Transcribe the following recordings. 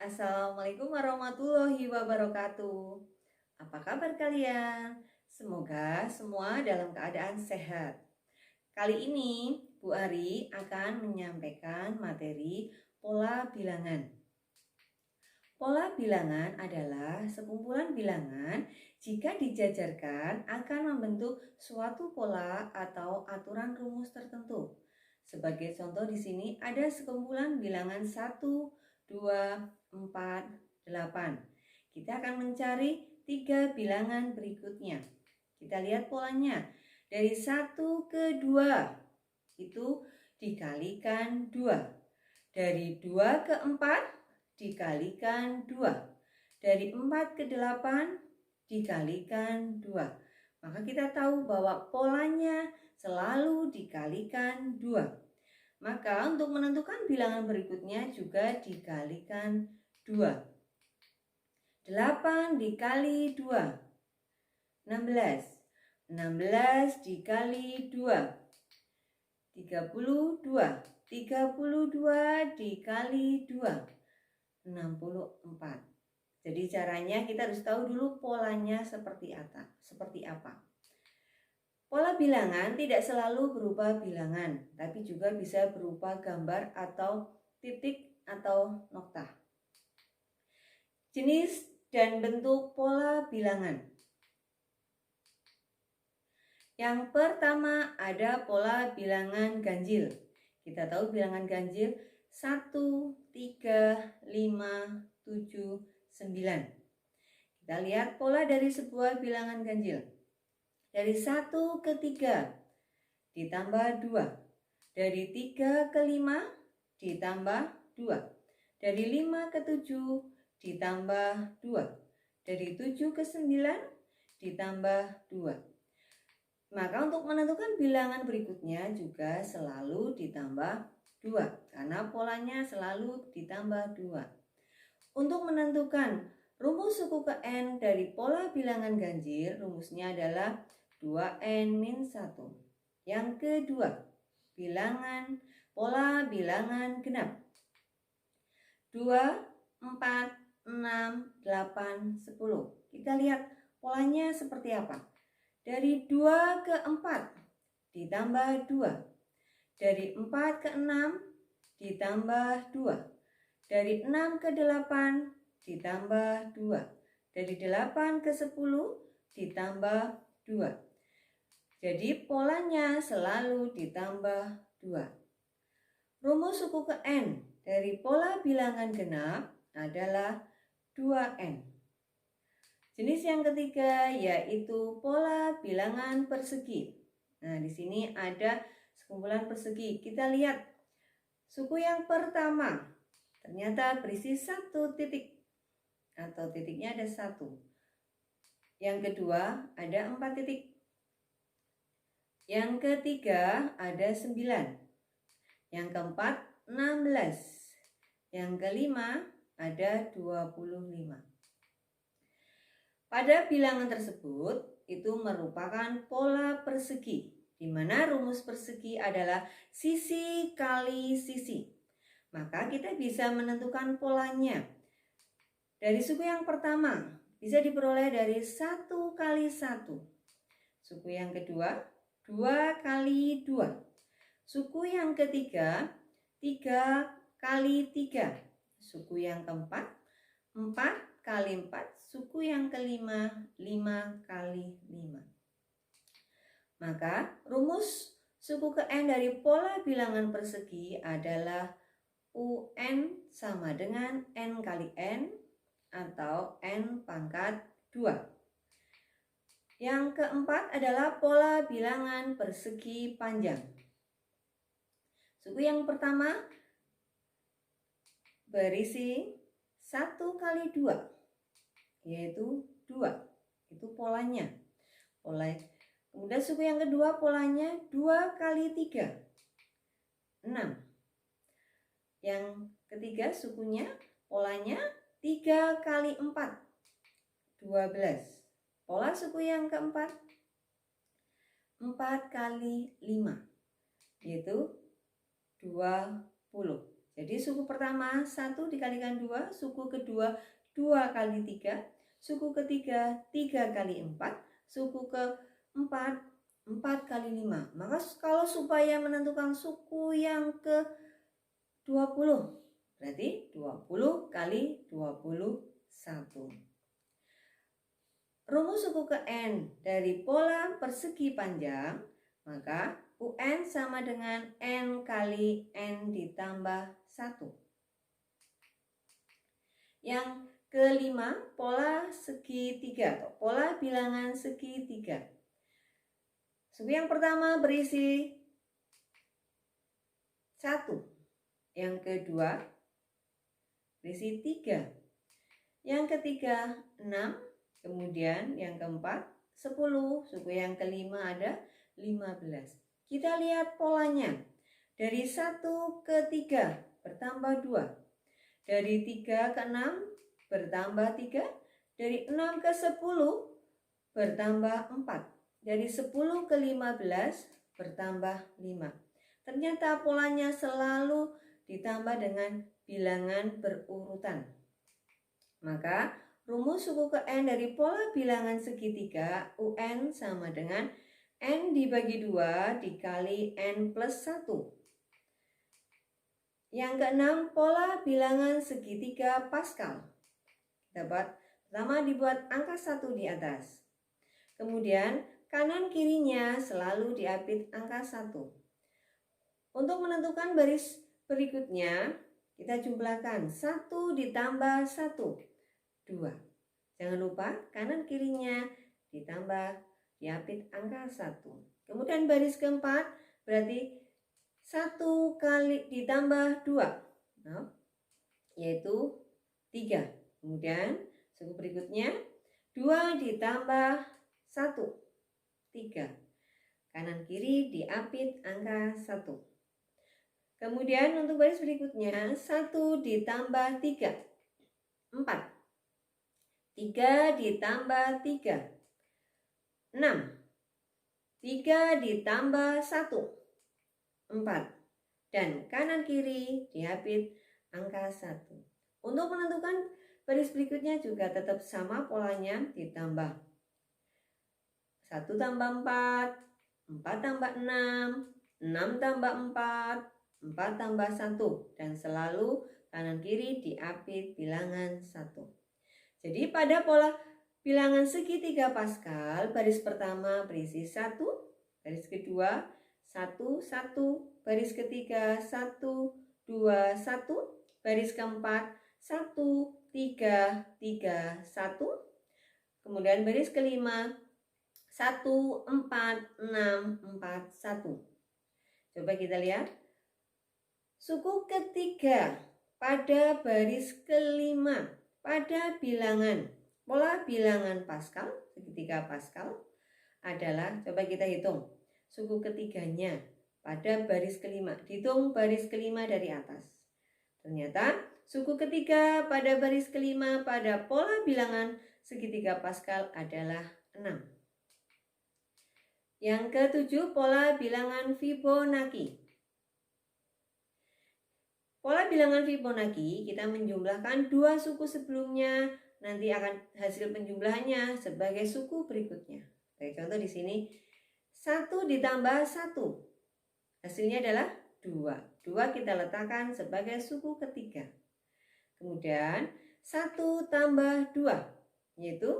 Assalamualaikum warahmatullahi wabarakatuh. Apa kabar kalian? Semoga semua dalam keadaan sehat. Kali ini Bu Ari akan menyampaikan materi pola bilangan. Pola bilangan adalah sekumpulan bilangan jika dijajarkan akan membentuk suatu pola atau aturan rumus tertentu. Sebagai contoh di sini ada sekumpulan bilangan 1, 2, 4, 8. Kita akan mencari 3 bilangan berikutnya. Kita lihat polanya. Dari 1 ke 2 itu dikalikan 2. Dari 2 ke 4 dikalikan 2. Dari 4 ke 8 dikalikan 2. Maka kita tahu bahwa polanya selalu dikalikan 2. Maka untuk menentukan bilangan berikutnya juga dikalikan 2. 8 dikali 2, 16. 16 dikali 2, 32. 32 dikali 2, 64. Jadi caranya kita harus tahu dulu polanya seperti apa. Pola bilangan tidak selalu berupa bilangan, tapi juga bisa berupa gambar atau titik atau noktah. Jenis dan bentuk pola bilangan. Yang pertama ada pola bilangan ganjil. Kita tahu bilangan ganjil 1, 3, 5, 7, 9. Kita lihat pola dari sebuah bilangan ganjil. Dari 1 ke 3 ditambah 2. Dari 3 ke 5 ditambah 2. Dari 5 ke 7 ditambah 2. Dari 7 ke 9 ditambah 2. Maka untuk menentukan bilangan berikutnya juga selalu ditambah 2. Karena polanya selalu ditambah 2. Untuk menentukan rumus suku ke N dari pola bilangan ganjil, rumusnya adalah 2N-1. Yang kedua, pola bilangan genap. 2, 4, 6, 8, 10. Kita lihat polanya seperti apa. Dari 2 ke 4 ditambah 2. Dari 4 ke 6 ditambah 2. Dari 6 ke 8 ditambah 2. Dari 8 ke 10 ditambah 2. Jadi polanya selalu ditambah 2. Rumus suku ke N dari pola bilangan genap adalah 2N. Jenis yang ketiga yaitu pola bilangan persegi. Nah, di sini ada sekumpulan persegi. Kita lihat suku yang pertama ternyata berisi 1 titik atau titiknya ada 1. Yang kedua ada 4 titik. Yang ketiga ada 9. Yang keempat 16. Yang kelima ada 25. Pada bilangan tersebut itu merupakan pola persegi, di mana rumus persegi adalah sisi kali sisi. Maka kita bisa menentukan polanya. Dari suku yang pertama bisa diperoleh dari 1 kali 1. Suku yang kedua 2 kali 2. Suku yang ketiga 3 kali 3. Suku yang keempat 4 kali 4. Suku yang kelima 5 kali 5. Maka rumus suku ke N dari pola bilangan persegi adalah UN sama dengan N kali N atau N pangkat 2. Yang keempat adalah pola bilangan persegi panjang. Suku yang pertama berisi 1 kali 2, yaitu 2. Itu polanya. Kemudian suku yang kedua polanya 2 kali 3, 6. Yang ketiga sukunya polanya 3 kali 4, 12. Pola suku yang keempat 4 kali 5, yaitu 20. Jadi suku pertama 1 dikalikan 2, suku kedua 2 kali 3, suku ketiga 3 kali 4, suku keempat 4 kali 5. Maka kalau supaya menentukan suku yang ke 20, berarti 20 kali 21. Rumus suku ke N dari pola persegi panjang, maka UN sama dengan N kali N ditambah 1. Yang kelima, pola segitiga atau pola bilangan segitiga. Suku yang pertama berisi 1, yang kedua berisi 3, yang ketiga 6, kemudian yang keempat 10, suku yang kelima ada 15. Kita lihat polanya. Dari 1 ke 3 bertambah 2. Dari 3 ke 6 bertambah 3. Dari 6 ke 10 bertambah 4. Dari 10 ke 15 bertambah 5. Ternyata polanya selalu ditambah dengan bilangan berurutan. Maka rumus suku ke N dari pola bilangan segitiga UN sama dengan N dibagi 2 dikali N plus 1. Yang keenam, pola bilangan segitiga Pascal. Dapat pertama dibuat angka 1 di atas. Kemudian kanan kirinya selalu diapit angka 1. Untuk menentukan baris berikutnya, kita jumlahkan 1 ditambah 1. 2. Jangan lupa kanan kirinya ditambah diapit angka 1. Kemudian baris keempat berarti 1 kali ditambah 2, yaitu 3. Kemudian suku berikutnya 2 ditambah 1, 3. Kanan kiri diapit angka 1. Kemudian untuk baris berikutnya 1 ditambah 3, 4. 3 ditambah 3, 6. 3 ditambah 1, 4. Dan kanan kiri diapit angka 1. Untuk menentukan baris berikutnya juga tetap sama polanya, ditambah 1 tambah 4, 4 tambah 6, 6 tambah 4, 4 tambah 1. Dan selalu kanan kiri diapit bilangan 1. Jadi pada pola bilangan segitiga Pascal, baris pertama berisi 1, baris kedua 1, 1, baris ketiga 1, 2, 1, baris keempat 1, 3, 3, 1, kemudian baris kelima 1, 4, 6, 4, 1. Coba kita lihat. Suku ketiga pada baris kelima pada bilangan pola bilangan Pascal, segitiga Pascal adalah, coba kita hitung suku ketiganya pada baris kelima. Hitung baris kelima dari atas. Ternyata suku ketiga pada baris kelima pada pola bilangan segitiga Pascal adalah 6. Yang ketujuh, pola bilangan Fibonacci. Pola bilangan Fibonacci kita menjumlahkan 2 suku sebelumnya, nanti akan hasil penjumlahannya sebagai suku berikutnya. Oke, contoh di sini 1 ditambah 1. Hasilnya adalah 2. 2 kita letakkan sebagai suku ketiga. Kemudian 1 tambah 2 yaitu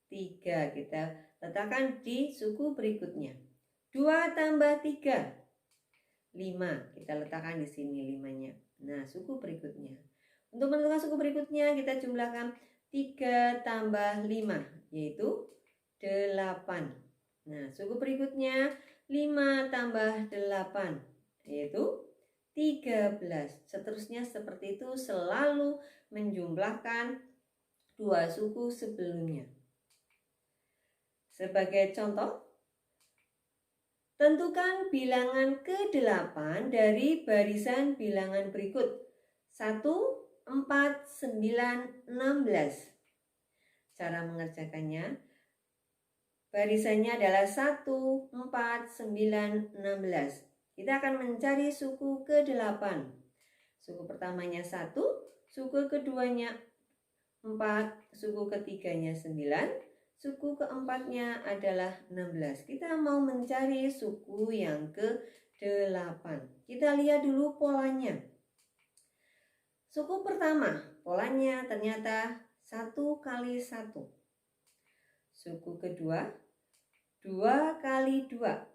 3 kita letakkan di suku berikutnya. 2 tambah 3 5 kita letakkan di sini 5-nya. Nah, suku berikutnya. Untuk menentukan suku berikutnya kita jumlahkan 3 tambah 5 yaitu 8. Nah, suku berikutnya 5 tambah 8 yaitu 13. Seterusnya seperti itu, selalu menjumlahkan 2 suku sebelumnya. Sebagai contoh, tentukan bilangan ke-8 dari barisan bilangan berikut. 1, 4, 9, 16. Cara mengerjakannya, barisannya adalah 1, 4, 9, 16. Kita akan mencari suku ke-8. Suku pertamanya 1, suku keduanya 4, suku ketiganya 9, suku keempatnya adalah 16. Kita mau mencari suku yang ke-8. Kita lihat dulu polanya. Suku pertama, polanya ternyata 1 kali 1. Suku kedua, 2 kali 2.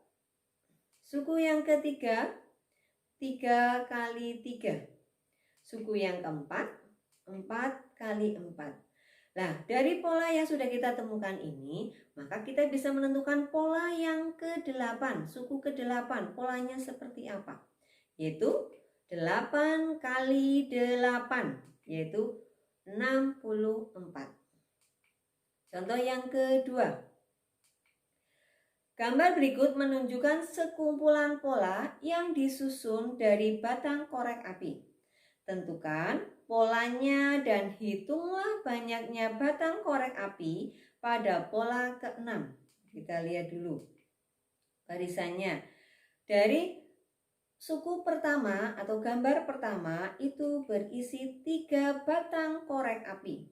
Suku yang ketiga, 3 kali 3. Suku yang keempat, 4 kali 4. Nah, dari pola yang sudah kita temukan ini, maka kita bisa menentukan pola yang ke-8. Suku ke-8, polanya seperti apa? Yaitu 8 kali 8, yaitu 64. Contoh yang kedua. Gambar berikut menunjukkan sekumpulan pola yang disusun dari batang korek api. Tentukan polanya dan hitunglah banyaknya batang korek api pada pola ke-6. Kita lihat dulu barisannya. Dari suku pertama atau gambar pertama itu berisi 3 batang korek api.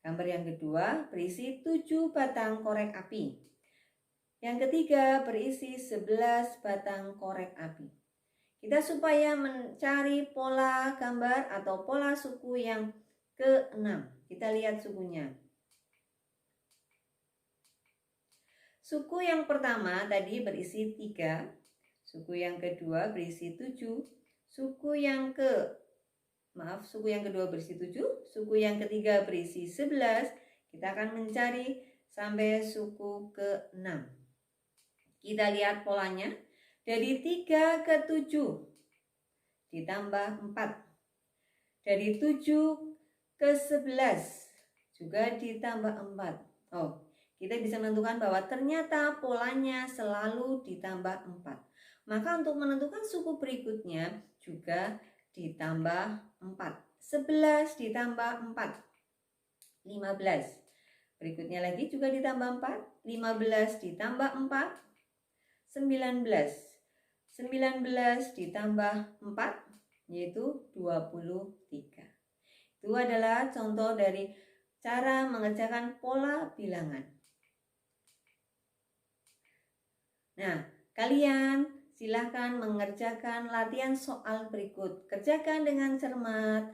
Gambar yang kedua berisi 7 batang korek api. Yang ketiga berisi 11 batang korek api. Kita supaya mencari pola gambar atau pola suku yang ke-6. Kita lihat sukunya. Suku yang pertama tadi berisi 3. Suku yang kedua berisi 7. Suku yang kedua berisi 7. Suku yang ketiga berisi 11. Kita akan mencari sampai suku ke-6. Kita lihat polanya. Dari 3 ke 7 ditambah 4. Dari 7 ke 11 juga ditambah 4. Kita bisa menentukan bahwa ternyata polanya selalu ditambah 4. Maka untuk menentukan suku berikutnya juga ditambah 4. 11 ditambah 4. 15. Berikutnya lagi juga ditambah 4. 15 ditambah 4. 19 ditambah 4 yaitu 23. Itu adalah contoh dari cara mengerjakan pola bilangan. Nah, kalian silahkan mengerjakan latihan soal berikut. Kerjakan dengan cermat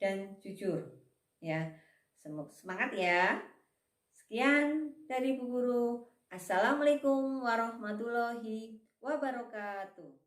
dan jujur. Ya, semangat ya. Sekian dari Bu Guru. Assalamualaikum warahmatullahi wabarakatuh.